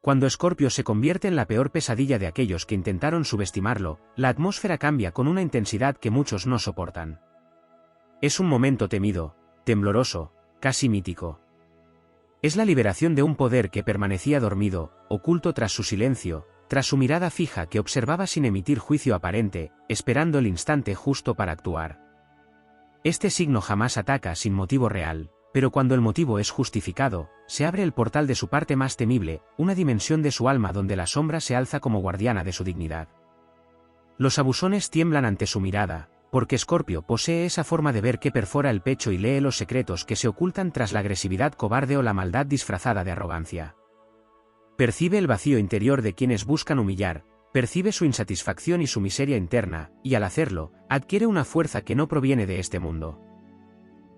Cuando Escorpio se convierte en la peor pesadilla de aquellos que intentaron subestimarlo, la atmósfera cambia con una intensidad que muchos no soportan. Es un momento temido, tembloroso, casi mítico. Es la liberación de un poder que permanecía dormido, oculto tras su silencio, tras su mirada fija que observaba sin emitir juicio aparente, esperando el instante justo para actuar. Este signo jamás ataca sin motivo real, pero cuando el motivo es justificado, se abre el portal de su parte más temible, una dimensión de su alma donde la sombra se alza como guardiana de su dignidad. Los abusones tiemblan ante su mirada, porque Escorpio posee esa forma de ver que perfora el pecho y lee los secretos que se ocultan tras la agresividad cobarde o la maldad disfrazada de arrogancia. Percibe el vacío interior de quienes buscan humillar, percibe su insatisfacción y su miseria interna, y al hacerlo, adquiere una fuerza que no proviene de este mundo.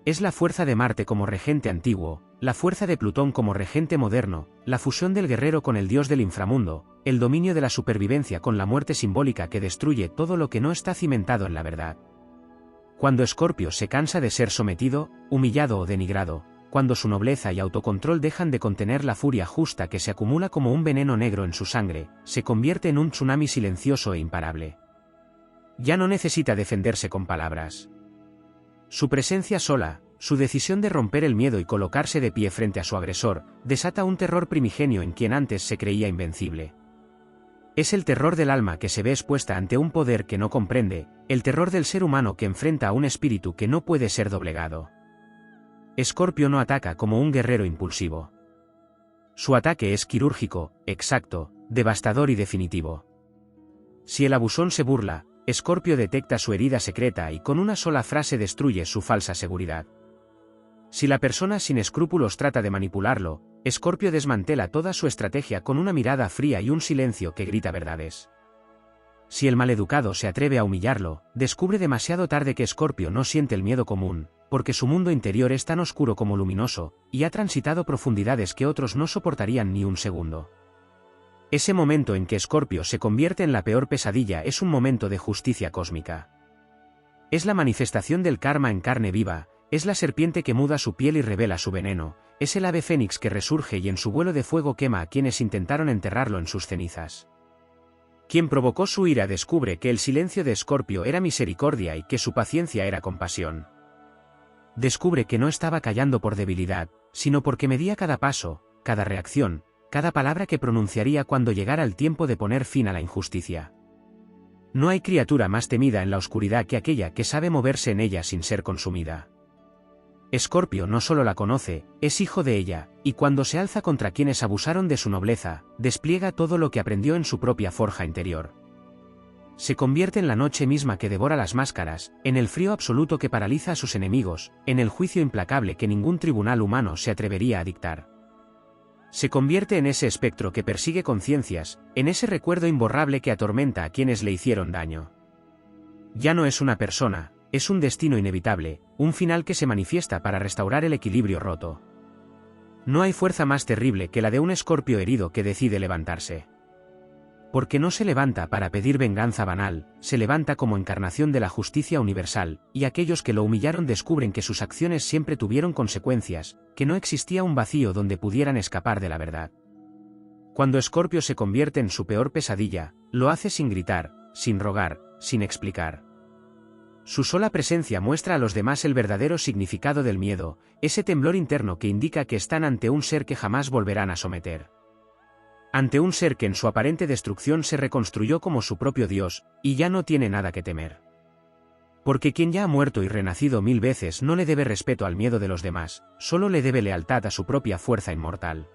Es la fuerza de Marte como regente antiguo, la fuerza de Plutón como regente moderno, la fusión del guerrero con el dios del inframundo, el dominio de la supervivencia con la muerte simbólica que destruye todo lo que no está cimentado en la verdad. Cuando Escorpio se cansa de ser sometido, humillado o denigrado, cuando su nobleza y autocontrol dejan de contener la furia justa que se acumula como un veneno negro en su sangre, se convierte en un tsunami silencioso e imparable. Ya no necesita defenderse con palabras. Su presencia sola, su decisión de romper el miedo y colocarse de pie frente a su agresor, desata un terror primigenio en quien antes se creía invencible. Es el terror del alma que se ve expuesta ante un poder que no comprende, el terror del ser humano que enfrenta a un espíritu que no puede ser doblegado. Escorpio no ataca como un guerrero impulsivo. Su ataque es quirúrgico, exacto, devastador y definitivo. Si el abusón se burla, Escorpio detecta su herida secreta y con una sola frase destruye su falsa seguridad. Si la persona sin escrúpulos trata de manipularlo, Escorpio desmantela toda su estrategia con una mirada fría y un silencio que grita verdades. Si el maleducado se atreve a humillarlo, descubre demasiado tarde que Escorpio no siente el miedo común, porque su mundo interior es tan oscuro como luminoso, y ha transitado profundidades que otros no soportarían ni un segundo. Ese momento en que Escorpio se convierte en la peor pesadilla es un momento de justicia cósmica. Es la manifestación del karma en carne viva, es la serpiente que muda su piel y revela su veneno, es el ave fénix que resurge y en su vuelo de fuego quema a quienes intentaron enterrarlo en sus cenizas. Quien provocó su ira descubre que el silencio de Escorpio era misericordia y que su paciencia era compasión. Descubre que no estaba callando por debilidad, sino porque medía cada paso, cada reacción, cada palabra que pronunciaría cuando llegara el tiempo de poner fin a la injusticia. No hay criatura más temida en la oscuridad que aquella que sabe moverse en ella sin ser consumida. Escorpio no solo la conoce, es hijo de ella, y cuando se alza contra quienes abusaron de su nobleza, despliega todo lo que aprendió en su propia forja interior. Se convierte en la noche misma que devora las máscaras, en el frío absoluto que paraliza a sus enemigos, en el juicio implacable que ningún tribunal humano se atrevería a dictar. Se convierte en ese espectro que persigue conciencias, en ese recuerdo imborrable que atormenta a quienes le hicieron daño. Ya no es una persona, es un destino inevitable, un final que se manifiesta para restaurar el equilibrio roto. No hay fuerza más terrible que la de un Escorpio herido que decide levantarse. Porque no se levanta para pedir venganza banal, se levanta como encarnación de la justicia universal, y aquellos que lo humillaron descubren que sus acciones siempre tuvieron consecuencias, que no existía un vacío donde pudieran escapar de la verdad. Cuando Escorpio se convierte en su peor pesadilla, lo hace sin gritar, sin rogar, sin explicar. Su sola presencia muestra a los demás el verdadero significado del miedo, ese temblor interno que indica que están ante un ser que jamás volverán a someter. Ante un ser que en su aparente destrucción se reconstruyó como su propio Dios, y ya no tiene nada que temer. Porque quien ya ha muerto y renacido 1000 veces no le debe respeto al miedo de los demás, solo le debe lealtad a su propia fuerza inmortal.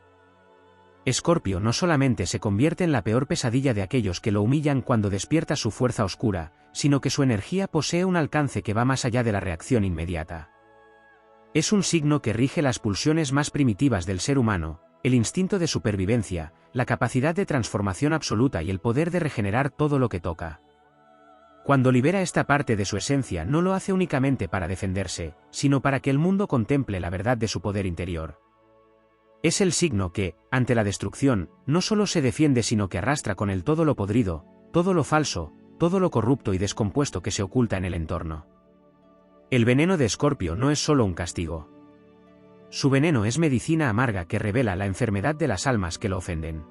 Escorpio no solamente se convierte en la peor pesadilla de aquellos que lo humillan cuando despierta su fuerza oscura, sino que su energía posee un alcance que va más allá de la reacción inmediata. Es un signo que rige las pulsiones más primitivas del ser humano, el instinto de supervivencia, la capacidad de transformación absoluta y el poder de regenerar todo lo que toca. Cuando libera esta parte de su esencia no lo hace únicamente para defenderse, sino para que el mundo contemple la verdad de su poder interior. Es el signo que, ante la destrucción, no solo se defiende sino que arrastra con él todo lo podrido, todo lo falso, todo lo corrupto y descompuesto que se oculta en el entorno. El veneno de Escorpio no es solo un castigo. Su veneno es medicina amarga que revela la enfermedad de las almas que lo ofenden.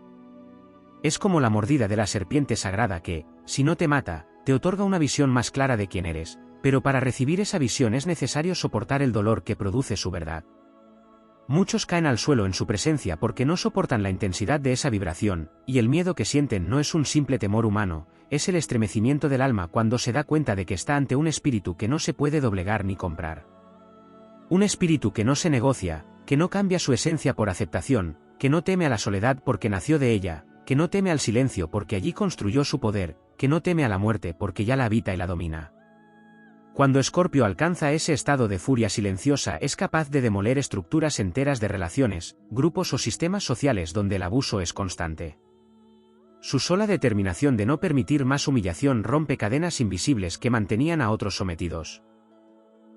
Es como la mordida de la serpiente sagrada que, si no te mata, te otorga una visión más clara de quién eres, pero para recibir esa visión es necesario soportar el dolor que produce su verdad. Muchos caen al suelo en su presencia porque no soportan la intensidad de esa vibración, y el miedo que sienten no es un simple temor humano, es el estremecimiento del alma cuando se da cuenta de que está ante un espíritu que no se puede doblegar ni comprar. Un espíritu que no se negocia, que no cambia su esencia por aceptación, que no teme a la soledad porque nació de ella, que no teme al silencio porque allí construyó su poder, que no teme a la muerte porque ya la habita y la domina. Cuando Escorpio alcanza ese estado de furia silenciosa es capaz de demoler estructuras enteras de relaciones, grupos o sistemas sociales donde el abuso es constante. Su sola determinación de no permitir más humillación rompe cadenas invisibles que mantenían a otros sometidos.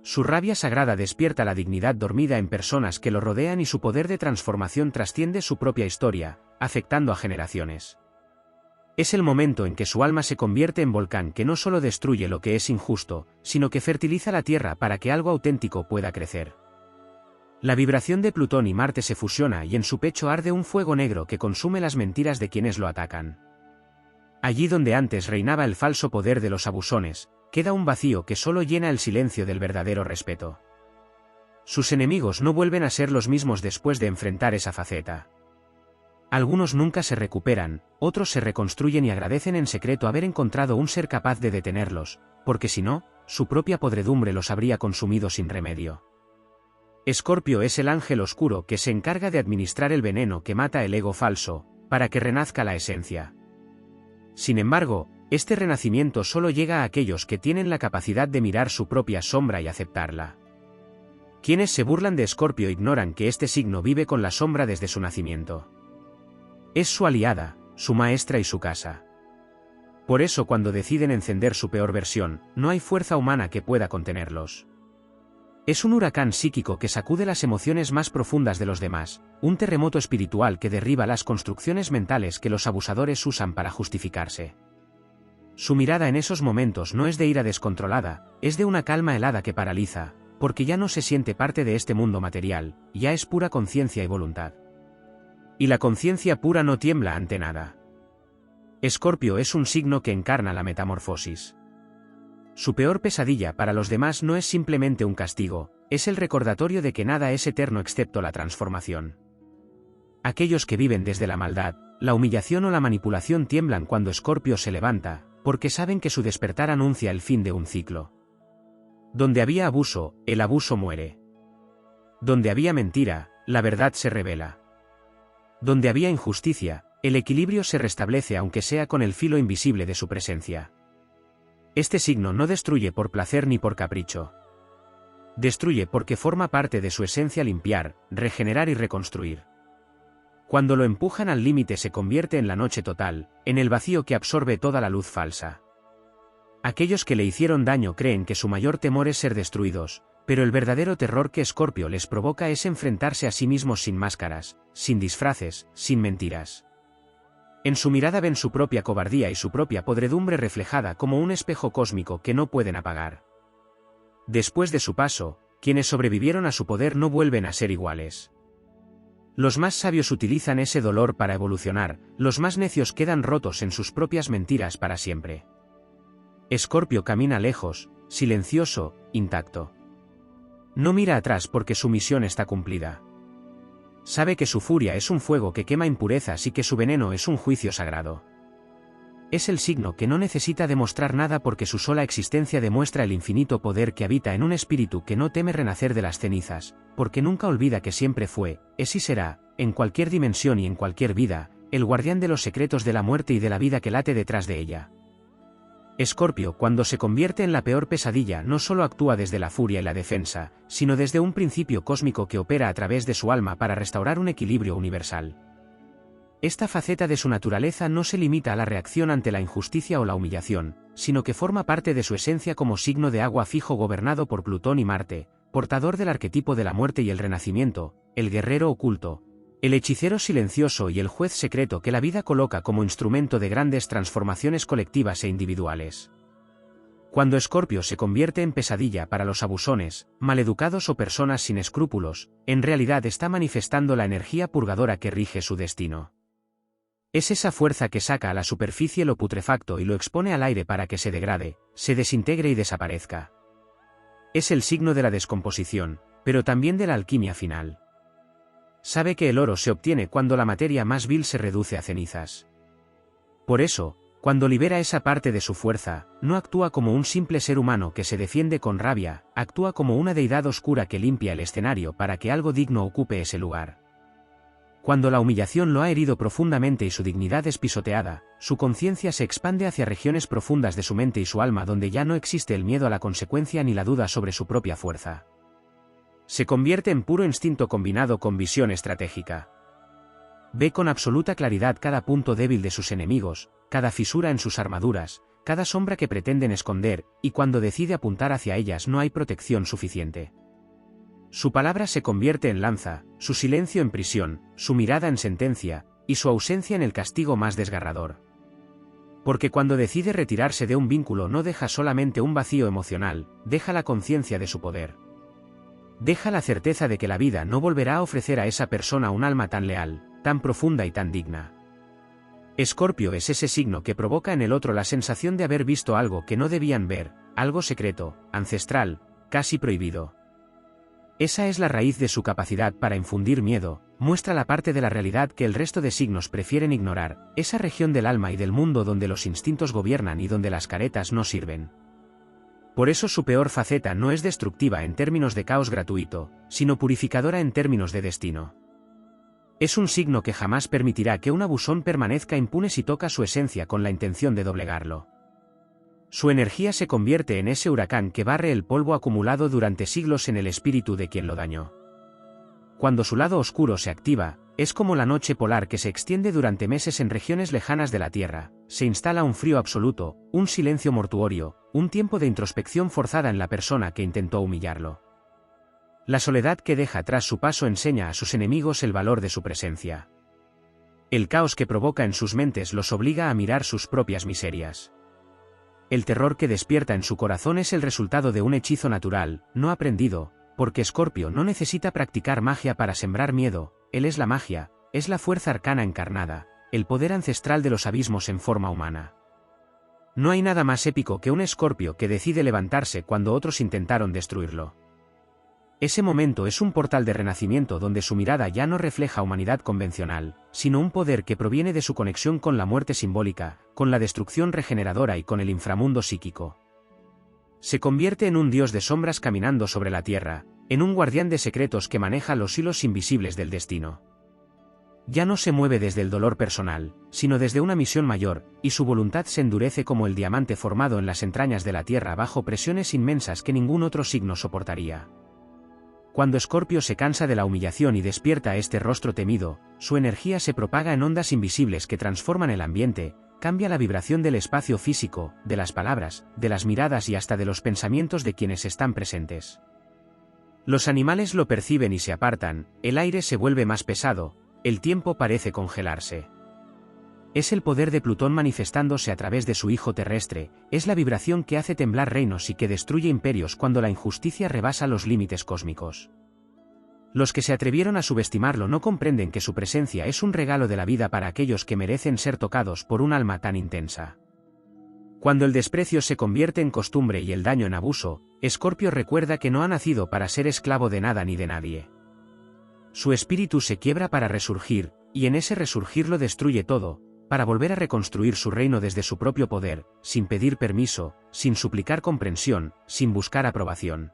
Su rabia sagrada despierta la dignidad dormida en personas que lo rodean y su poder de transformación trasciende su propia historia, afectando a generaciones. Es el momento en que su alma se convierte en volcán que no solo destruye lo que es injusto, sino que fertiliza la tierra para que algo auténtico pueda crecer. La vibración de Plutón y Marte se fusiona y en su pecho arde un fuego negro que consume las mentiras de quienes lo atacan. Allí donde antes reinaba el falso poder de los abusones, queda un vacío que solo llena el silencio del verdadero respeto. Sus enemigos no vuelven a ser los mismos después de enfrentar esa faceta. Algunos nunca se recuperan, otros se reconstruyen y agradecen en secreto haber encontrado un ser capaz de detenerlos, porque si no, su propia podredumbre los habría consumido sin remedio. Escorpio es el ángel oscuro que se encarga de administrar el veneno que mata el ego falso, para que renazca la esencia. Sin embargo, este renacimiento solo llega a aquellos que tienen la capacidad de mirar su propia sombra y aceptarla. Quienes se burlan de Escorpio ignoran que este signo vive con la sombra desde su nacimiento. Es su aliada, su maestra y su casa. Por eso cuando deciden encender su peor versión, no hay fuerza humana que pueda contenerlos. Es un huracán psíquico que sacude las emociones más profundas de los demás, un terremoto espiritual que derriba las construcciones mentales que los abusadores usan para justificarse. Su mirada en esos momentos no es de ira descontrolada, es de una calma helada que paraliza, porque ya no se siente parte de este mundo material, ya es pura conciencia y voluntad. Y la conciencia pura no tiembla ante nada. Escorpio es un signo que encarna la metamorfosis. Su peor pesadilla para los demás no es simplemente un castigo, es el recordatorio de que nada es eterno excepto la transformación. Aquellos que viven desde la maldad, la humillación o la manipulación tiemblan cuando Escorpio se levanta, porque saben que su despertar anuncia el fin de un ciclo. Donde había abuso, el abuso muere. Donde había mentira, la verdad se revela. Donde había injusticia, el equilibrio se restablece aunque sea con el filo invisible de su presencia. Este signo no destruye por placer ni por capricho. Destruye porque forma parte de su esencia limpiar, regenerar y reconstruir. Cuando lo empujan al límite se convierte en la noche total, en el vacío que absorbe toda la luz falsa. Aquellos que le hicieron daño creen que su mayor temor es ser destruidos, pero el verdadero terror que Escorpio les provoca es enfrentarse a sí mismos sin máscaras, sin disfraces, sin mentiras. En su mirada ven su propia cobardía y su propia podredumbre reflejada como un espejo cósmico que no pueden apagar. Después de su paso, quienes sobrevivieron a su poder no vuelven a ser iguales. Los más sabios utilizan ese dolor para evolucionar, los más necios quedan rotos en sus propias mentiras para siempre. Escorpio camina lejos, silencioso, intacto. No mira atrás porque su misión está cumplida. Sabe que su furia es un fuego que quema impurezas y que su veneno es un juicio sagrado. Es el signo que no necesita demostrar nada porque su sola existencia demuestra el infinito poder que habita en un espíritu que no teme renacer de las cenizas, porque nunca olvida que siempre fue, es y será, en cualquier dimensión y en cualquier vida, el guardián de los secretos de la muerte y de la vida que late detrás de ella. Escorpio, cuando se convierte en la peor pesadilla, no solo actúa desde la furia y la defensa, sino desde un principio cósmico que opera a través de su alma para restaurar un equilibrio universal. Esta faceta de su naturaleza no se limita a la reacción ante la injusticia o la humillación, sino que forma parte de su esencia como signo de agua fijo gobernado por Plutón y Marte, portador del arquetipo de la muerte y el renacimiento, el guerrero oculto, el hechicero silencioso y el juez secreto que la vida coloca como instrumento de grandes transformaciones colectivas e individuales. Cuando Escorpio se convierte en pesadilla para los abusones, maleducados o personas sin escrúpulos, en realidad está manifestando la energía purgadora que rige su destino. Es esa fuerza que saca a la superficie lo putrefacto y lo expone al aire para que se degrade, se desintegre y desaparezca. Es el signo de la descomposición, pero también de la alquimia final. Sabe que el oro se obtiene cuando la materia más vil se reduce a cenizas. Por eso, cuando libera esa parte de su fuerza, no actúa como un simple ser humano que se defiende con rabia, actúa como una deidad oscura que limpia el escenario para que algo digno ocupe ese lugar. Cuando la humillación lo ha herido profundamente y su dignidad es pisoteada, su conciencia se expande hacia regiones profundas de su mente y su alma donde ya no existe el miedo a la consecuencia ni la duda sobre su propia fuerza. Se convierte en puro instinto combinado con visión estratégica. Ve con absoluta claridad cada punto débil de sus enemigos, cada fisura en sus armaduras, cada sombra que pretenden esconder, y cuando decide apuntar hacia ellas no hay protección suficiente. Su palabra se convierte en lanza, su silencio en prisión, su mirada en sentencia, y su ausencia en el castigo más desgarrador. Porque cuando decide retirarse de un vínculo no deja solamente un vacío emocional, deja la conciencia de su poder. Deja la certeza de que la vida no volverá a ofrecer a esa persona un alma tan leal, tan profunda y tan digna. Escorpio es ese signo que provoca en el otro la sensación de haber visto algo que no debían ver, algo secreto, ancestral, casi prohibido. Esa es la raíz de su capacidad para infundir miedo, muestra la parte de la realidad que el resto de signos prefieren ignorar, esa región del alma y del mundo donde los instintos gobiernan y donde las caretas no sirven. Por eso su peor faceta no es destructiva en términos de caos gratuito, sino purificadora en términos de destino. Es un signo que jamás permitirá que un abusón permanezca impune si toca su esencia con la intención de doblegarlo. Su energía se convierte en ese huracán que barre el polvo acumulado durante siglos en el espíritu de quien lo dañó. Cuando su lado oscuro se activa, es como la noche polar que se extiende durante meses en regiones lejanas de la Tierra, se instala un frío absoluto, un silencio mortuorio, un tiempo de introspección forzada en la persona que intentó humillarlo. La soledad que deja tras su paso enseña a sus enemigos el valor de su presencia. El caos que provoca en sus mentes los obliga a mirar sus propias miserias. El terror que despierta en su corazón es el resultado de un hechizo natural, no aprendido, porque Escorpio no necesita practicar magia para sembrar miedo, él es la magia, es la fuerza arcana encarnada, el poder ancestral de los abismos en forma humana. No hay nada más épico que un Escorpio que decide levantarse cuando otros intentaron destruirlo. Ese momento es un portal de renacimiento donde su mirada ya no refleja humanidad convencional, sino un poder que proviene de su conexión con la muerte simbólica, con la destrucción regeneradora y con el inframundo psíquico. Se convierte en un dios de sombras caminando sobre la tierra, en un guardián de secretos que maneja los hilos invisibles del destino. Ya no se mueve desde el dolor personal, sino desde una misión mayor, y su voluntad se endurece como el diamante formado en las entrañas de la tierra bajo presiones inmensas que ningún otro signo soportaría. Cuando Escorpio se cansa de la humillación y despierta este rostro temido, su energía se propaga en ondas invisibles que transforman el ambiente, cambia la vibración del espacio físico, de las palabras, de las miradas y hasta de los pensamientos de quienes están presentes. Los animales lo perciben y se apartan, el aire se vuelve más pesado, el tiempo parece congelarse. Es el poder de Plutón manifestándose a través de su hijo terrestre, es la vibración que hace temblar reinos y que destruye imperios cuando la injusticia rebasa los límites cósmicos. Los que se atrevieron a subestimarlo no comprenden que su presencia es un regalo de la vida para aquellos que merecen ser tocados por un alma tan intensa. Cuando el desprecio se convierte en costumbre y el daño en abuso, Escorpio recuerda que no ha nacido para ser esclavo de nada ni de nadie. Su espíritu se quiebra para resurgir, y en ese resurgir lo destruye todo, para volver a reconstruir su reino desde su propio poder, sin pedir permiso, sin suplicar comprensión, sin buscar aprobación.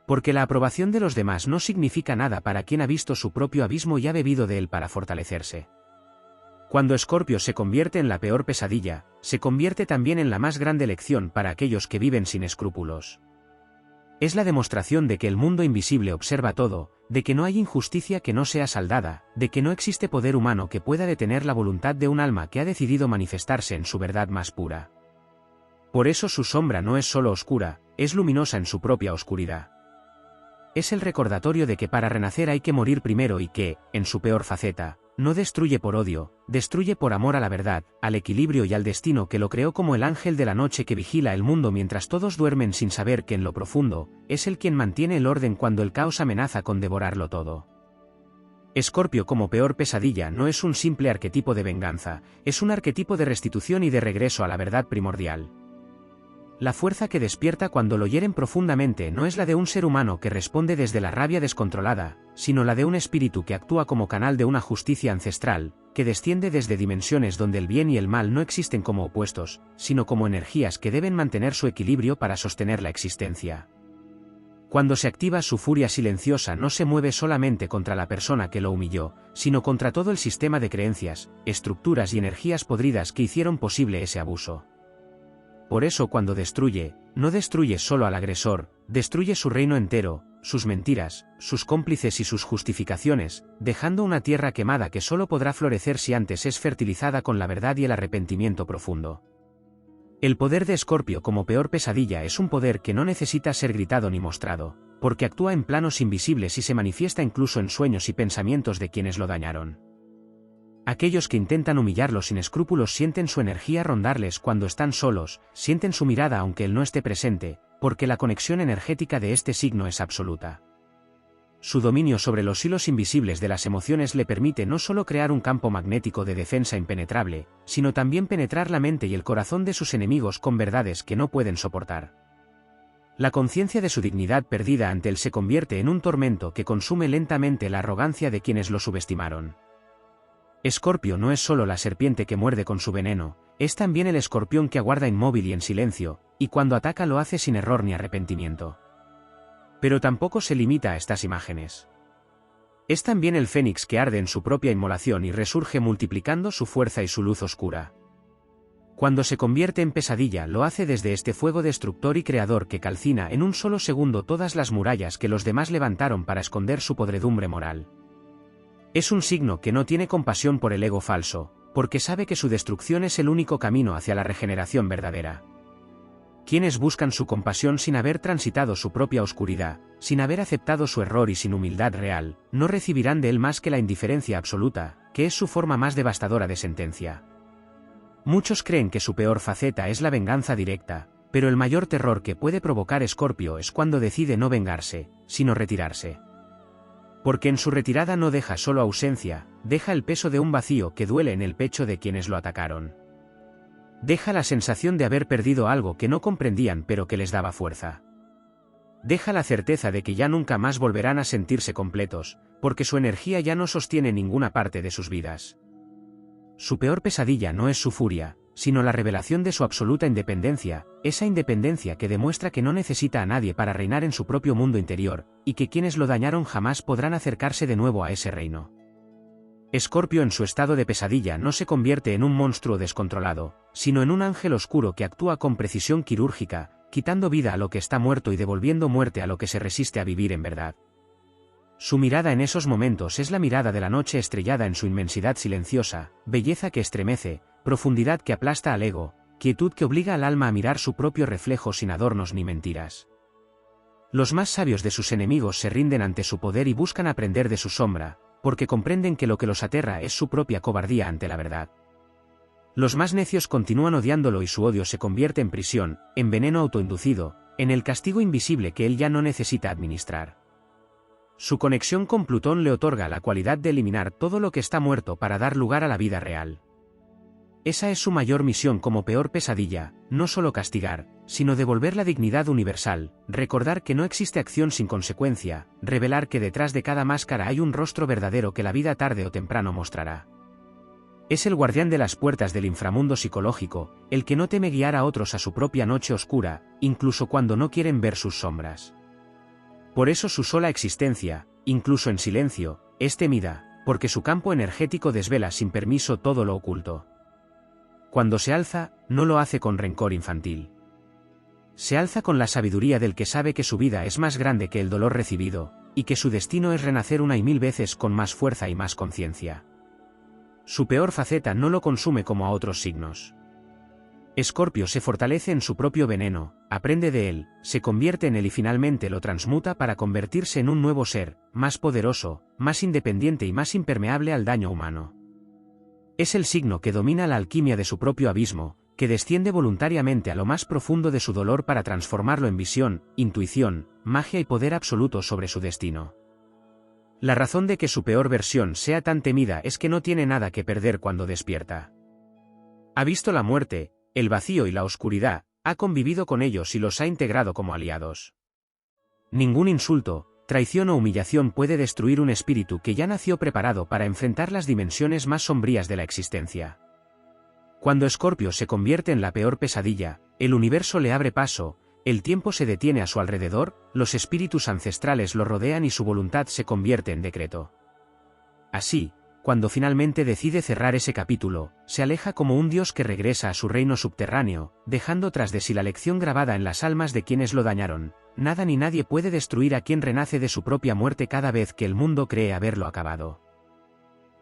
Porque la aprobación de los demás no significa nada para quien ha visto su propio abismo y ha bebido de él para fortalecerse. Cuando Escorpio se convierte en la peor pesadilla, se convierte también en la más grande lección para aquellos que viven sin escrúpulos. Es la demostración de que el mundo invisible observa todo, de que no hay injusticia que no sea saldada, de que no existe poder humano que pueda detener la voluntad de un alma que ha decidido manifestarse en su verdad más pura. Por eso su sombra no es solo oscura, es luminosa en su propia oscuridad. Es el recordatorio de que para renacer hay que morir primero y que, en su peor faceta, no destruye por odio, destruye por amor a la verdad, al equilibrio y al destino que lo creó como el ángel de la noche que vigila el mundo mientras todos duermen sin saber que en lo profundo, es él quien mantiene el orden cuando el caos amenaza con devorarlo todo. Escorpio como peor pesadilla no es un simple arquetipo de venganza, es un arquetipo de restitución y de regreso a la verdad primordial. La fuerza que despierta cuando lo hieren profundamente no es la de un ser humano que responde desde la rabia descontrolada, sino la de un espíritu que actúa como canal de una justicia ancestral, que desciende desde dimensiones donde el bien y el mal no existen como opuestos, sino como energías que deben mantener su equilibrio para sostener la existencia. Cuando se activa su furia silenciosa no se mueve solamente contra la persona que lo humilló, sino contra todo el sistema de creencias, estructuras y energías podridas que hicieron posible ese abuso. Por eso cuando destruye, no destruye solo al agresor, destruye su reino entero, sus mentiras, sus cómplices y sus justificaciones, dejando una tierra quemada que solo podrá florecer si antes es fertilizada con la verdad y el arrepentimiento profundo. El poder de Escorpio como peor pesadilla es un poder que no necesita ser gritado ni mostrado, porque actúa en planos invisibles y se manifiesta incluso en sueños y pensamientos de quienes lo dañaron. Aquellos que intentan humillarlo sin escrúpulos sienten su energía rondarles cuando están solos, sienten su mirada aunque él no esté presente, porque la conexión energética de este signo es absoluta. Su dominio sobre los hilos invisibles de las emociones le permite no solo crear un campo magnético de defensa impenetrable, sino también penetrar la mente y el corazón de sus enemigos con verdades que no pueden soportar. La conciencia de su dignidad perdida ante él se convierte en un tormento que consume lentamente la arrogancia de quienes lo subestimaron. Escorpio no es solo la serpiente que muerde con su veneno, es también el escorpión que aguarda inmóvil y en silencio, y cuando ataca lo hace sin error ni arrepentimiento. Pero tampoco se limita a estas imágenes. Es también el fénix que arde en su propia inmolación y resurge multiplicando su fuerza y su luz oscura. Cuando se convierte en pesadilla lo hace desde este fuego destructor y creador que calcina en un solo segundo todas las murallas que los demás levantaron para esconder su podredumbre moral. Es un signo que no tiene compasión por el ego falso, porque sabe que su destrucción es el único camino hacia la regeneración verdadera. Quienes buscan su compasión sin haber transitado su propia oscuridad, sin haber aceptado su error y sin humildad real, no recibirán de él más que la indiferencia absoluta, que es su forma más devastadora de sentencia. Muchos creen que su peor faceta es la venganza directa, pero el mayor terror que puede provocar Escorpio es cuando decide no vengarse, sino retirarse. Porque en su retirada no deja solo ausencia, deja el peso de un vacío que duele en el pecho de quienes lo atacaron. Deja la sensación de haber perdido algo que no comprendían pero que les daba fuerza. Deja la certeza de que ya nunca más volverán a sentirse completos, porque su energía ya no sostiene ninguna parte de sus vidas. Su peor pesadilla no es su furia, sino la revelación de su absoluta independencia, esa independencia que demuestra que no necesita a nadie para reinar en su propio mundo interior, y que quienes lo dañaron jamás podrán acercarse de nuevo a ese reino. Escorpio en su estado de pesadilla no se convierte en un monstruo descontrolado, sino en un ángel oscuro que actúa con precisión quirúrgica, quitando vida a lo que está muerto y devolviendo muerte a lo que se resiste a vivir en verdad. Su mirada en esos momentos es la mirada de la noche estrellada en su inmensidad silenciosa, belleza que estremece, profundidad que aplasta al ego, quietud que obliga al alma a mirar su propio reflejo sin adornos ni mentiras. Los más sabios de sus enemigos se rinden ante su poder y buscan aprender de su sombra, porque comprenden que lo que los aterra es su propia cobardía ante la verdad. Los más necios continúan odiándolo y su odio se convierte en prisión, en veneno autoinducido, en el castigo invisible que él ya no necesita administrar. Su conexión con Plutón le otorga la cualidad de eliminar todo lo que está muerto para dar lugar a la vida real. Esa es su mayor misión como peor pesadilla, no solo castigar, sino devolver la dignidad universal, recordar que no existe acción sin consecuencia, revelar que detrás de cada máscara hay un rostro verdadero que la vida tarde o temprano mostrará. Es el guardián de las puertas del inframundo psicológico, el que no teme guiar a otros a su propia noche oscura, incluso cuando no quieren ver sus sombras. Por eso su sola existencia, incluso en silencio, es temida, porque su campo energético desvela sin permiso todo lo oculto. Cuando se alza, no lo hace con rencor infantil. Se alza con la sabiduría del que sabe que su vida es más grande que el dolor recibido, y que su destino es renacer una y mil veces con más fuerza y más conciencia. Su peor faceta no lo consume como a otros signos. Escorpio se fortalece en su propio veneno, aprende de él, se convierte en él y finalmente lo transmuta para convertirse en un nuevo ser, más poderoso, más independiente y más impermeable al daño humano. Es el signo que domina la alquimia de su propio abismo, que desciende voluntariamente a lo más profundo de su dolor para transformarlo en visión, intuición, magia y poder absoluto sobre su destino. La razón de que su peor versión sea tan temida es que no tiene nada que perder cuando despierta. Ha visto la muerte, el vacío y la oscuridad, ha convivido con ellos y los ha integrado como aliados. Ningún insulto, traición o humillación puede destruir un espíritu que ya nació preparado para enfrentar las dimensiones más sombrías de la existencia. Cuando Escorpio se convierte en la peor pesadilla, el universo le abre paso, el tiempo se detiene a su alrededor, los espíritus ancestrales lo rodean y su voluntad se convierte en decreto. Así, cuando finalmente decide cerrar ese capítulo, se aleja como un dios que regresa a su reino subterráneo, dejando tras de sí la lección grabada en las almas de quienes lo dañaron: nada ni nadie puede destruir a quien renace de su propia muerte cada vez que el mundo cree haberlo acabado.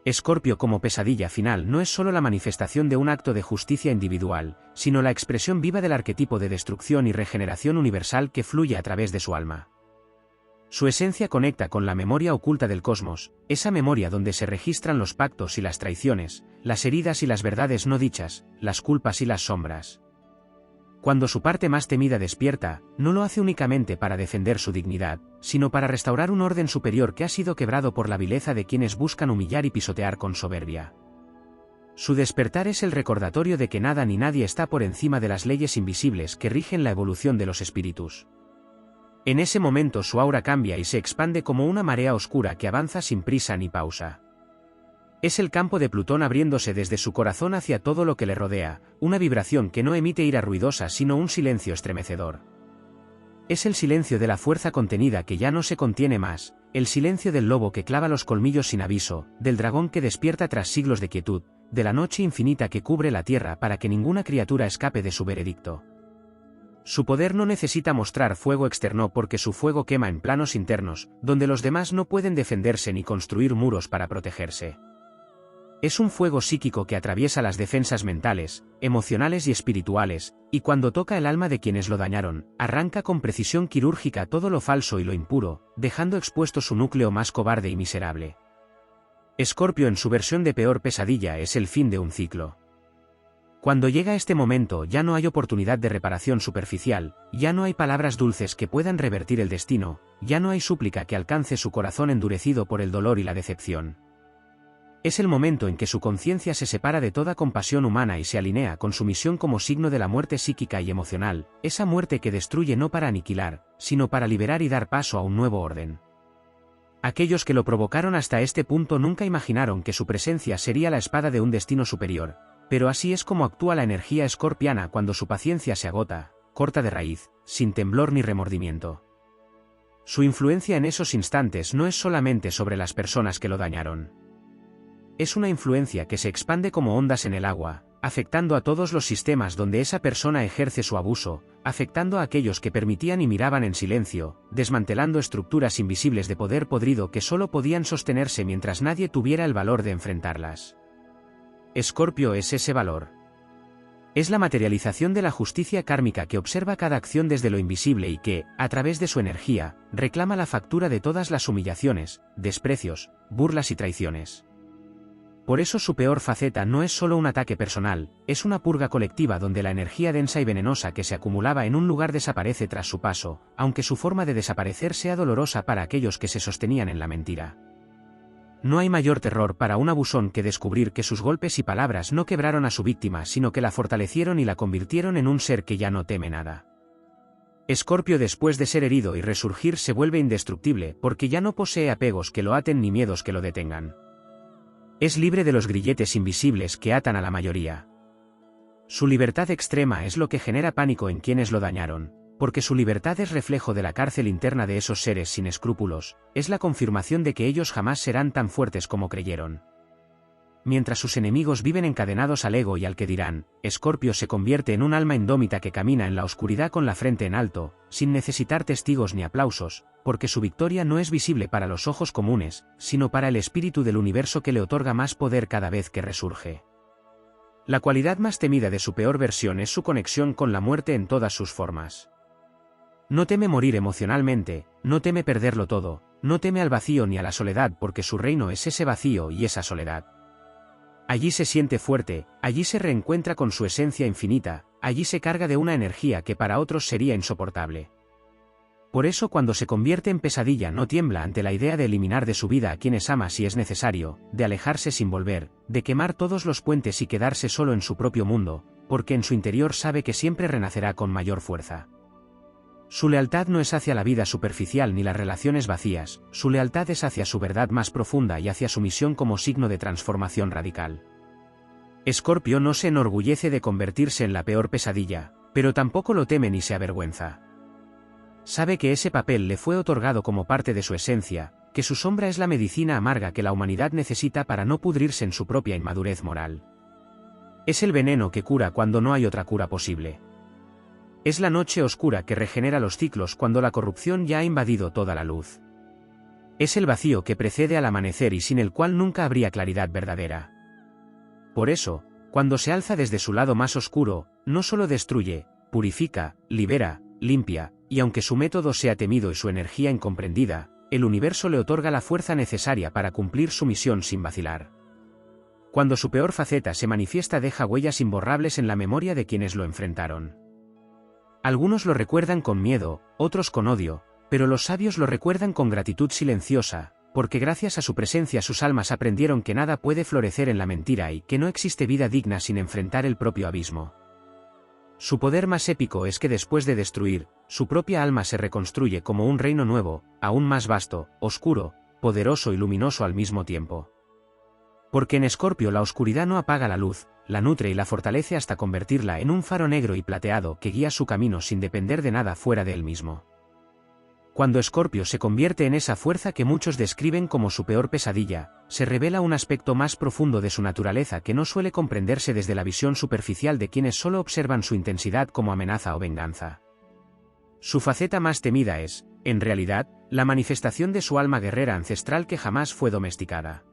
Escorpio como pesadilla final no es solo la manifestación de un acto de justicia individual, sino la expresión viva del arquetipo de destrucción y regeneración universal que fluye a través de su alma. Su esencia conecta con la memoria oculta del cosmos, esa memoria donde se registran los pactos y las traiciones, las heridas y las verdades no dichas, las culpas y las sombras. Cuando su parte más temida despierta, no lo hace únicamente para defender su dignidad, sino para restaurar un orden superior que ha sido quebrado por la vileza de quienes buscan humillar y pisotear con soberbia. Su despertar es el recordatorio de que nada ni nadie está por encima de las leyes invisibles que rigen la evolución de los espíritus. En ese momento su aura cambia y se expande como una marea oscura que avanza sin prisa ni pausa. Es el campo de Plutón abriéndose desde su corazón hacia todo lo que le rodea, una vibración que no emite ira ruidosa sino un silencio estremecedor. Es el silencio de la fuerza contenida que ya no se contiene más, el silencio del lobo que clava los colmillos sin aviso, del dragón que despierta tras siglos de quietud, de la noche infinita que cubre la tierra para que ninguna criatura escape de su veredicto. Su poder no necesita mostrar fuego externo porque su fuego quema en planos internos, donde los demás no pueden defenderse ni construir muros para protegerse. Es un fuego psíquico que atraviesa las defensas mentales, emocionales y espirituales, y cuando toca el alma de quienes lo dañaron, arranca con precisión quirúrgica todo lo falso y lo impuro, dejando expuesto su núcleo más cobarde y miserable. Escorpio en su versión de peor pesadilla es el fin de un ciclo. Cuando llega este momento ya no hay oportunidad de reparación superficial, ya no hay palabras dulces que puedan revertir el destino, ya no hay súplica que alcance su corazón endurecido por el dolor y la decepción. Es el momento en que su conciencia se separa de toda compasión humana y se alinea con su misión como signo de la muerte psíquica y emocional, esa muerte que destruye no para aniquilar, sino para liberar y dar paso a un nuevo orden. Aquellos que lo provocaron hasta este punto nunca imaginaron que su presencia sería la espada de un destino superior. Pero así es como actúa la energía escorpiana cuando su paciencia se agota, corta de raíz, sin temblor ni remordimiento. Su influencia en esos instantes no es solamente sobre las personas que lo dañaron. Es una influencia que se expande como ondas en el agua, afectando a todos los sistemas donde esa persona ejerce su abuso, afectando a aquellos que permitían y miraban en silencio, desmantelando estructuras invisibles de poder podrido que solo podían sostenerse mientras nadie tuviera el valor de enfrentarlas. Escorpio es ese valor. Es la materialización de la justicia kármica que observa cada acción desde lo invisible y que, a través de su energía, reclama la factura de todas las humillaciones, desprecios, burlas y traiciones. Por eso su peor faceta no es solo un ataque personal, es una purga colectiva donde la energía densa y venenosa que se acumulaba en un lugar desaparece tras su paso, aunque su forma de desaparecer sea dolorosa para aquellos que se sostenían en la mentira. No hay mayor terror para un abusón que descubrir que sus golpes y palabras no quebraron a su víctima sino que la fortalecieron y la convirtieron en un ser que ya no teme nada. Escorpio después de ser herido y resurgir se vuelve indestructible porque ya no posee apegos que lo aten ni miedos que lo detengan. Es libre de los grilletes invisibles que atan a la mayoría. Su libertad extrema es lo que genera pánico en quienes lo dañaron. Porque su libertad es reflejo de la cárcel interna de esos seres sin escrúpulos, es la confirmación de que ellos jamás serán tan fuertes como creyeron. Mientras sus enemigos viven encadenados al ego y al que dirán, Escorpio se convierte en un alma indómita que camina en la oscuridad con la frente en alto, sin necesitar testigos ni aplausos, porque su victoria no es visible para los ojos comunes, sino para el espíritu del universo que le otorga más poder cada vez que resurge. La cualidad más temida de su peor versión es su conexión con la muerte en todas sus formas. No teme morir emocionalmente, no teme perderlo todo, no teme al vacío ni a la soledad porque su reino es ese vacío y esa soledad. Allí se siente fuerte, allí se reencuentra con su esencia infinita, allí se carga de una energía que para otros sería insoportable. Por eso cuando se convierte en pesadilla no tiembla ante la idea de eliminar de su vida a quienes ama si es necesario, de alejarse sin volver, de quemar todos los puentes y quedarse solo en su propio mundo, porque en su interior sabe que siempre renacerá con mayor fuerza. Su lealtad no es hacia la vida superficial ni las relaciones vacías, su lealtad es hacia su verdad más profunda y hacia su misión como signo de transformación radical. Escorpio no se enorgullece de convertirse en la peor pesadilla, pero tampoco lo teme ni se avergüenza. Sabe que ese papel le fue otorgado como parte de su esencia, que su sombra es la medicina amarga que la humanidad necesita para no pudrirse en su propia inmadurez moral. Es el veneno que cura cuando no hay otra cura posible. Es la noche oscura que regenera los ciclos cuando la corrupción ya ha invadido toda la luz. Es el vacío que precede al amanecer y sin el cual nunca habría claridad verdadera. Por eso, cuando se alza desde su lado más oscuro, no solo destruye, purifica, libera, limpia, y aunque su método sea temido y su energía incomprendida, el universo le otorga la fuerza necesaria para cumplir su misión sin vacilar. Cuando su peor faceta se manifiesta deja huellas imborrables en la memoria de quienes lo enfrentaron. Algunos lo recuerdan con miedo, otros con odio, pero los sabios lo recuerdan con gratitud silenciosa, porque gracias a su presencia sus almas aprendieron que nada puede florecer en la mentira y que no existe vida digna sin enfrentar el propio abismo. Su poder más épico es que después de destruir, su propia alma se reconstruye como un reino nuevo, aún más vasto, oscuro, poderoso y luminoso al mismo tiempo. Porque en Escorpio la oscuridad no apaga la luz, la nutre y la fortalece hasta convertirla en un faro negro y plateado que guía su camino sin depender de nada fuera de él mismo. Cuando Escorpio se convierte en esa fuerza que muchos describen como su peor pesadilla, se revela un aspecto más profundo de su naturaleza que no suele comprenderse desde la visión superficial de quienes solo observan su intensidad como amenaza o venganza. Su faceta más temida es, en realidad, la manifestación de su alma guerrera ancestral que jamás fue domesticada.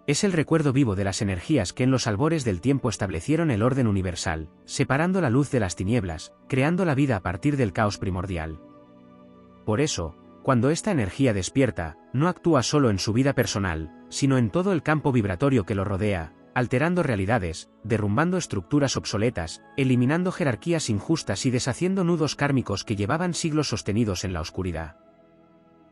Es el recuerdo vivo de las energías que en los albores del tiempo establecieron el orden universal, separando la luz de las tinieblas, creando la vida a partir del caos primordial. Por eso, cuando esta energía despierta, no actúa solo en su vida personal, sino en todo el campo vibratorio que lo rodea, alterando realidades, derrumbando estructuras obsoletas, eliminando jerarquías injustas y deshaciendo nudos kármicos que llevaban siglos sostenidos en la oscuridad.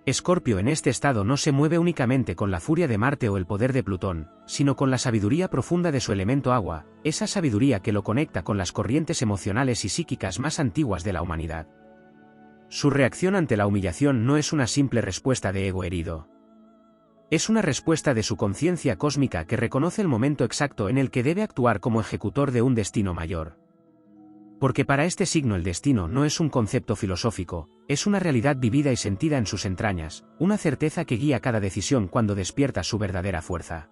Escorpio en este estado no se mueve únicamente con la furia de Marte o el poder de Plutón, sino con la sabiduría profunda de su elemento agua, esa sabiduría que lo conecta con las corrientes emocionales y psíquicas más antiguas de la humanidad. Su reacción ante la humillación no es una simple respuesta de ego herido. Es una respuesta de su conciencia cósmica que reconoce el momento exacto en el que debe actuar como ejecutor de un destino mayor. Porque para este signo el destino no es un concepto filosófico, es una realidad vivida y sentida en sus entrañas, una certeza que guía cada decisión cuando despierta su verdadera fuerza.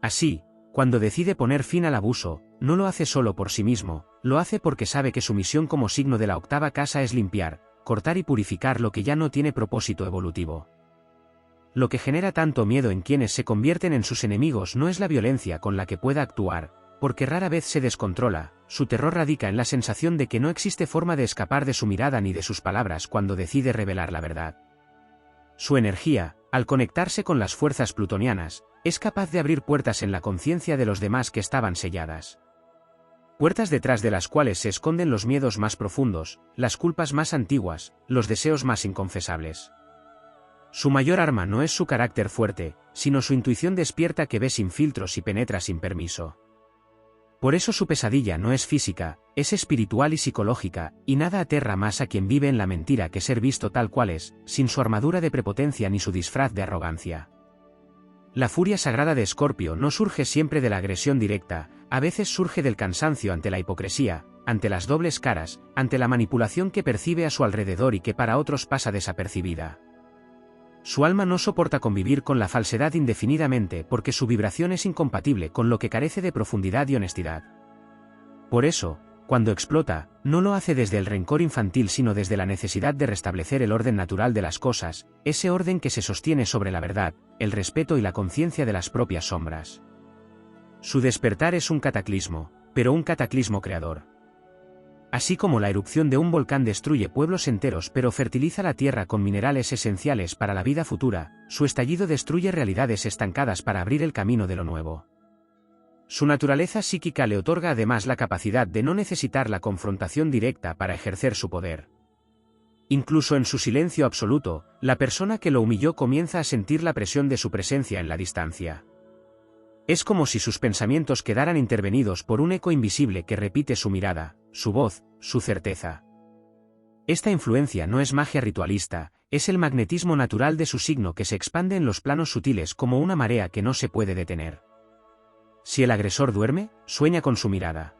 Así, cuando decide poner fin al abuso, no lo hace solo por sí mismo, lo hace porque sabe que su misión como signo de la octava casa es limpiar, cortar y purificar lo que ya no tiene propósito evolutivo. Lo que genera tanto miedo en quienes se convierten en sus enemigos no es la violencia con la que pueda actuar, porque rara vez se descontrola, su terror radica en la sensación de que no existe forma de escapar de su mirada ni de sus palabras cuando decide revelar la verdad. Su energía, al conectarse con las fuerzas plutonianas, es capaz de abrir puertas en la conciencia de los demás que estaban selladas. Puertas detrás de las cuales se esconden los miedos más profundos, las culpas más antiguas, los deseos más inconfesables. Su mayor arma no es su carácter fuerte, sino su intuición despierta que ve sin filtros y penetra sin permiso. Por eso su pesadilla no es física, es espiritual y psicológica, y nada aterra más a quien vive en la mentira que ser visto tal cual es, sin su armadura de prepotencia ni su disfraz de arrogancia. La furia sagrada de Escorpio no surge siempre de la agresión directa, a veces surge del cansancio ante la hipocresía, ante las dobles caras, ante la manipulación que percibe a su alrededor y que para otros pasa desapercibida. Su alma no soporta convivir con la falsedad indefinidamente porque su vibración es incompatible con lo que carece de profundidad y honestidad. Por eso, cuando explota, no lo hace desde el rencor infantil sino desde la necesidad de restablecer el orden natural de las cosas, ese orden que se sostiene sobre la verdad, el respeto y la conciencia de las propias sombras. Su despertar es un cataclismo, pero un cataclismo creador. Así como la erupción de un volcán destruye pueblos enteros pero fertiliza la tierra con minerales esenciales para la vida futura, su estallido destruye realidades estancadas para abrir el camino de lo nuevo. Su naturaleza psíquica le otorga además la capacidad de no necesitar la confrontación directa para ejercer su poder. Incluso en su silencio absoluto, la persona que lo humilló comienza a sentir la presión de su presencia en la distancia. Es como si sus pensamientos quedaran intervenidos por un eco invisible que repite su mirada, su voz, su certeza. Esta influencia no es magia ritualista, es el magnetismo natural de su signo que se expande en los planos sutiles como una marea que no se puede detener. Si el agresor duerme, sueña con su mirada.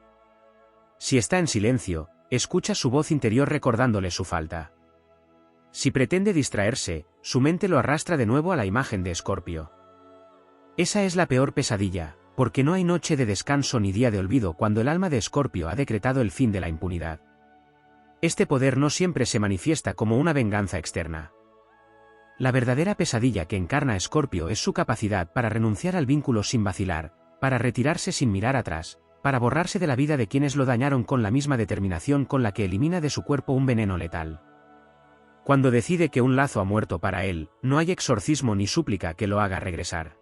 Si está en silencio, escucha su voz interior recordándole su falta. Si pretende distraerse, su mente lo arrastra de nuevo a la imagen de Escorpio. Esa es la peor pesadilla, porque no hay noche de descanso ni día de olvido cuando el alma de Escorpio ha decretado el fin de la impunidad. Este poder no siempre se manifiesta como una venganza externa. La verdadera pesadilla que encarna Escorpio es su capacidad para renunciar al vínculo sin vacilar, para retirarse sin mirar atrás, para borrarse de la vida de quienes lo dañaron con la misma determinación con la que elimina de su cuerpo un veneno letal. Cuando decide que un lazo ha muerto para él, no hay exorcismo ni súplica que lo haga regresar.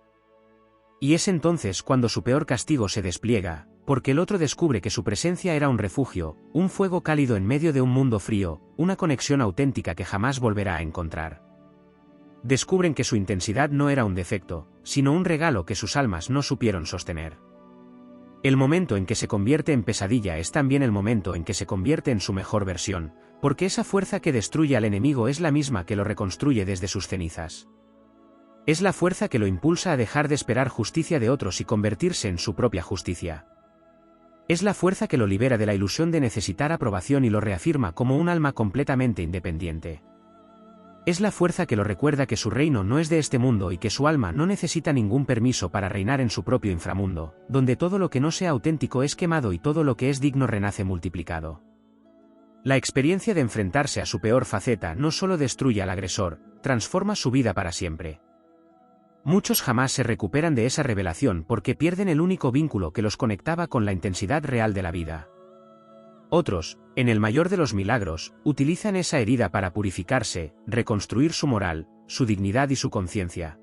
Y es entonces cuando su peor castigo se despliega, porque el otro descubre que su presencia era un refugio, un fuego cálido en medio de un mundo frío, una conexión auténtica que jamás volverá a encontrar. Descubren que su intensidad no era un defecto, sino un regalo que sus almas no supieron sostener. El momento en que se convierte en pesadilla es también el momento en que se convierte en su mejor versión, porque esa fuerza que destruye al enemigo es la misma que lo reconstruye desde sus cenizas. Es la fuerza que lo impulsa a dejar de esperar justicia de otros y convertirse en su propia justicia. Es la fuerza que lo libera de la ilusión de necesitar aprobación y lo reafirma como un alma completamente independiente. Es la fuerza que lo recuerda que su reino no es de este mundo y que su alma no necesita ningún permiso para reinar en su propio inframundo, donde todo lo que no sea auténtico es quemado y todo lo que es digno renace multiplicado. La experiencia de enfrentarse a su peor faceta no solo destruye al agresor, transforma su vida para siempre. Muchos jamás se recuperan de esa revelación porque pierden el único vínculo que los conectaba con la intensidad real de la vida. Otros, en el mayor de los milagros, utilizan esa herida para purificarse, reconstruir su moral, su dignidad y su conciencia.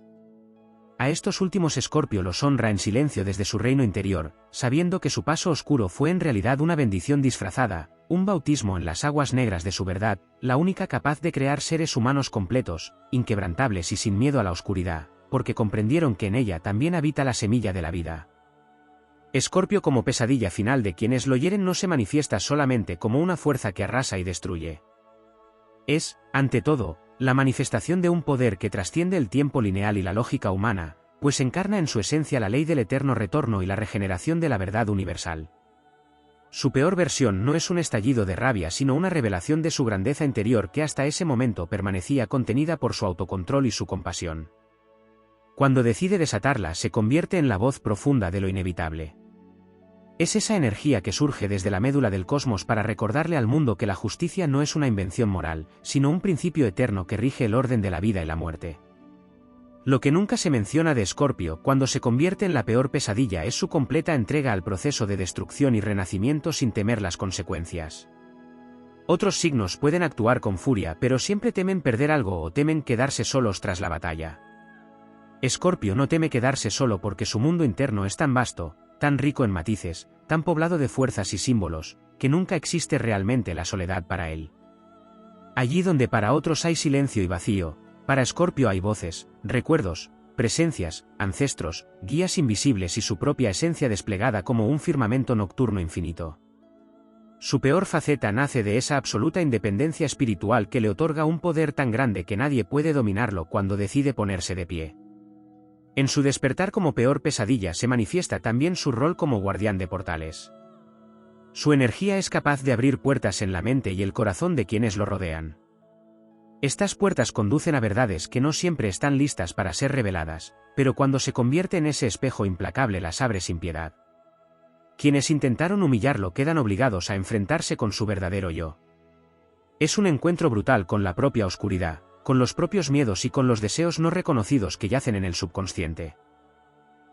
A estos últimos Escorpio los honra en silencio desde su reino interior, sabiendo que su paso oscuro fue en realidad una bendición disfrazada, un bautismo en las aguas negras de su verdad, la única capaz de crear seres humanos completos, inquebrantables y sin miedo a la oscuridad, porque comprendieron que en ella también habita la semilla de la vida. Escorpio como pesadilla final de quienes lo hieren no se manifiesta solamente como una fuerza que arrasa y destruye. Es, ante todo, la manifestación de un poder que trasciende el tiempo lineal y la lógica humana, pues encarna en su esencia la ley del eterno retorno y la regeneración de la verdad universal. Su peor versión no es un estallido de rabia sino una revelación de su grandeza interior que hasta ese momento permanecía contenida por su autocontrol y su compasión. Cuando decide desatarla se convierte en la voz profunda de lo inevitable. Es esa energía que surge desde la médula del cosmos para recordarle al mundo que la justicia no es una invención moral, sino un principio eterno que rige el orden de la vida y la muerte. Lo que nunca se menciona de Escorpio cuando se convierte en la peor pesadilla es su completa entrega al proceso de destrucción y renacimiento sin temer las consecuencias. Otros signos pueden actuar con furia pero siempre temen perder algo o temen quedarse solos tras la batalla. Escorpio no teme quedarse solo porque su mundo interno es tan vasto, tan rico en matices, tan poblado de fuerzas y símbolos, que nunca existe realmente la soledad para él. Allí donde para otros hay silencio y vacío, para Escorpio hay voces, recuerdos, presencias, ancestros, guías invisibles y su propia esencia desplegada como un firmamento nocturno infinito. Su peor faceta nace de esa absoluta independencia espiritual que le otorga un poder tan grande que nadie puede dominarlo cuando decide ponerse de pie. En su despertar como peor pesadilla se manifiesta también su rol como guardián de portales. Su energía es capaz de abrir puertas en la mente y el corazón de quienes lo rodean. Estas puertas conducen a verdades que no siempre están listas para ser reveladas, pero cuando se convierte en ese espejo implacable las abre sin piedad. Quienes intentaron humillarlo quedan obligados a enfrentarse con su verdadero yo. Es un encuentro brutal con la propia oscuridad, con los propios miedos y con los deseos no reconocidos que yacen en el subconsciente.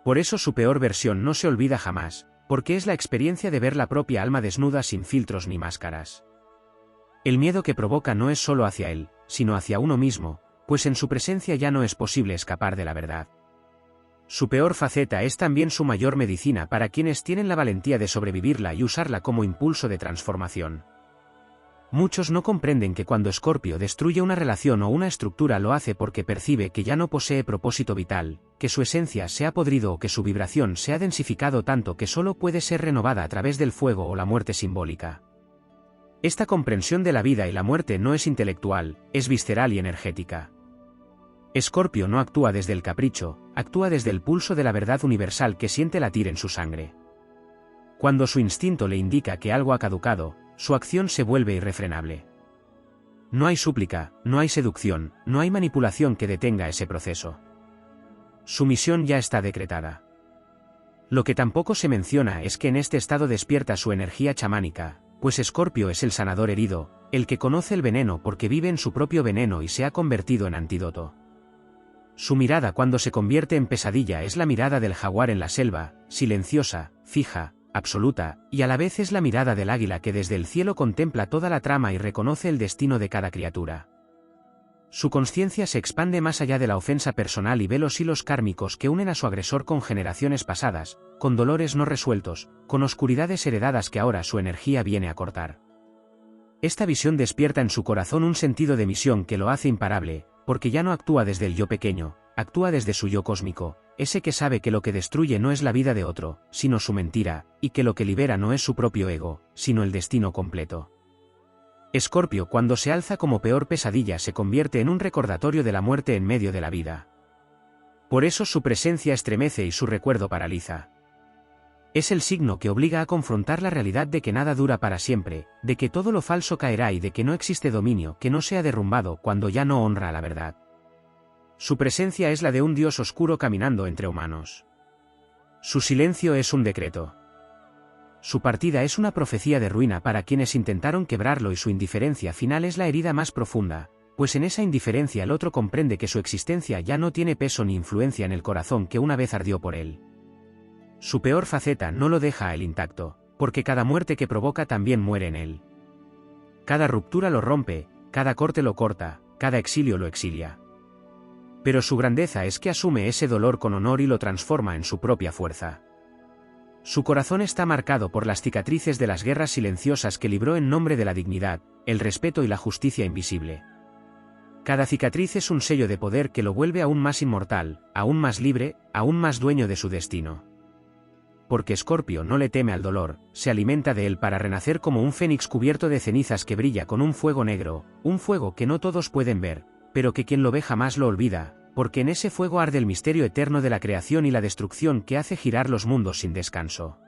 Por eso su peor versión no se olvida jamás, porque es la experiencia de ver la propia alma desnuda sin filtros ni máscaras. El miedo que provoca no es solo hacia él, sino hacia uno mismo, pues en su presencia ya no es posible escapar de la verdad. Su peor faceta es también su mayor medicina para quienes tienen la valentía de sobrevivirla y usarla como impulso de transformación. Muchos no comprenden que cuando Escorpio destruye una relación o una estructura lo hace porque percibe que ya no posee propósito vital, que su esencia se ha podrido o que su vibración se ha densificado tanto que solo puede ser renovada a través del fuego o la muerte simbólica. Esta comprensión de la vida y la muerte no es intelectual, es visceral y energética. Escorpio no actúa desde el capricho, actúa desde el pulso de la verdad universal que siente latir en su sangre. Cuando su instinto le indica que algo ha caducado, su acción se vuelve irrefrenable. No hay súplica, no hay seducción, no hay manipulación que detenga ese proceso. Su misión ya está decretada. Lo que tampoco se menciona es que en este estado despierta su energía chamánica, pues Escorpio es el sanador herido, el que conoce el veneno porque vive en su propio veneno y se ha convertido en antídoto. Su mirada cuando se convierte en pesadilla es la mirada del jaguar en la selva, silenciosa, fija, absoluta, y a la vez es la mirada del águila que desde el cielo contempla toda la trama y reconoce el destino de cada criatura. Su consciencia se expande más allá de la ofensa personal y ve los hilos kármicos que unen a su agresor con generaciones pasadas, con dolores no resueltos, con oscuridades heredadas que ahora su energía viene a cortar. Esta visión despierta en su corazón un sentido de misión que lo hace imparable, porque ya no actúa desde el yo pequeño, actúa desde su yo cósmico, ese que sabe que lo que destruye no es la vida de otro, sino su mentira, y que lo que libera no es su propio ego, sino el destino completo. Escorpio cuando se alza como peor pesadilla se convierte en un recordatorio de la muerte en medio de la vida. Por eso su presencia estremece y su recuerdo paraliza. Es el signo que obliga a confrontar la realidad de que nada dura para siempre, de que todo lo falso caerá y de que no existe dominio que no sea derrumbado cuando ya no honra a la verdad. Su presencia es la de un dios oscuro caminando entre humanos. Su silencio es un decreto. Su partida es una profecía de ruina para quienes intentaron quebrarlo y su indiferencia final es la herida más profunda, pues en esa indiferencia el otro comprende que su existencia ya no tiene peso ni influencia en el corazón que una vez ardió por él. Su peor faceta no lo deja a él intacto, porque cada muerte que provoca también muere en él. Cada ruptura lo rompe, cada corte lo corta, cada exilio lo exilia. Pero su grandeza es que asume ese dolor con honor y lo transforma en su propia fuerza. Su corazón está marcado por las cicatrices de las guerras silenciosas que libró en nombre de la dignidad, el respeto y la justicia invisible. Cada cicatriz es un sello de poder que lo vuelve aún más inmortal, aún más libre, aún más dueño de su destino. Porque Escorpio no le teme al dolor, se alimenta de él para renacer como un fénix cubierto de cenizas que brilla con un fuego negro, un fuego que no todos pueden ver, pero que quien lo ve jamás lo olvida, porque en ese fuego arde el misterio eterno de la creación y la destrucción que hace girar los mundos sin descanso.